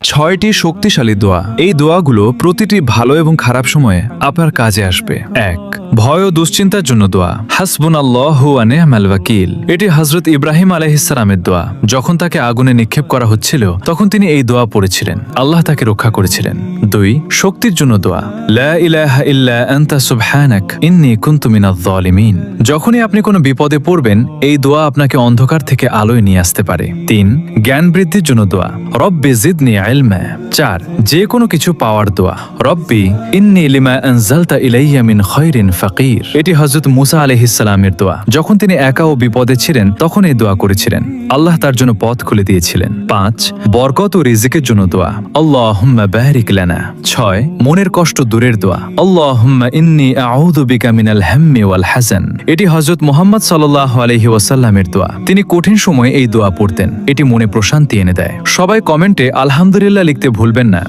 6টি শক্তিশালী দোয়া। এই দোয়াগুলো প্রতিটি ভালো এবং খারাপ সময়ে আপনার কাজে আসবে। 1. ভয় ও দুশ্চিন্তার জন্য দোয়া। হাসবুনাল্লাহু ওয়া নি'মাল ওয়াকিল। এটি হযরত ইব্রাহিম আলাইহিস সালামের দোয়া। যখন তাকে আগুনে নিক্ষেপ করা হচ্ছিল তখন তিনি এই দোয়া পড়েছিলেন, আল্লাহ তাকে রক্ষা করেছিলেন। 2. শক্তির জন্য দোয়া। লা ইলাহা ইল্লা আনতা সুবহানাক ইন্নী কুনতু মিনাজ জালিমিন। যখনই আপনি কোনো বিপদে পড়বেন এই দোয়া আপনাকে অন্ধকার থেকে আলোয় নিয়ে আসতে পারে। 3. জ্ঞান বৃদ্ধির জন্য দোয়া। রব্বি জিদনি ইলমা। 4. যে কোনো কিছু পাওয়ার দোয়া। রব্বি ইন্নী লিমা আনজালতা ইলাইয়া মিন খায়রিন ফাকির। এটি হযরত মুসা আলাইহিস সালামের দোয়া। যখন তিনি একা ও বিপদে ছিলেন তখন এই দোয়া করেছিলেন, আল্লাহ তার জন্য পথ খুলে দিয়েছিলেন। 5. বরকত ও রিজিকের জন্য দোয়া। আল্লাহুম্মা বারিক লানা। 6. মনের কষ্ট দূরের দোয়া। আল্লাহুম্মা ইন্নী আউযু বিকা মিনাল হাম্মি ওয়াল হাযান। এটি হযরত মুহাম্মদ সাল্লাল্লাহু আলাইহি ওয়াসাল্লামের দোয়া। তিনি কঠিন সময়ে এই দোয়া পড়তেন, এটি মনে প্রশান্তি এনে দেয়। সবাই কমেন্টে আলহামদুলিল্লাহ লিখতে ভুলবেন না।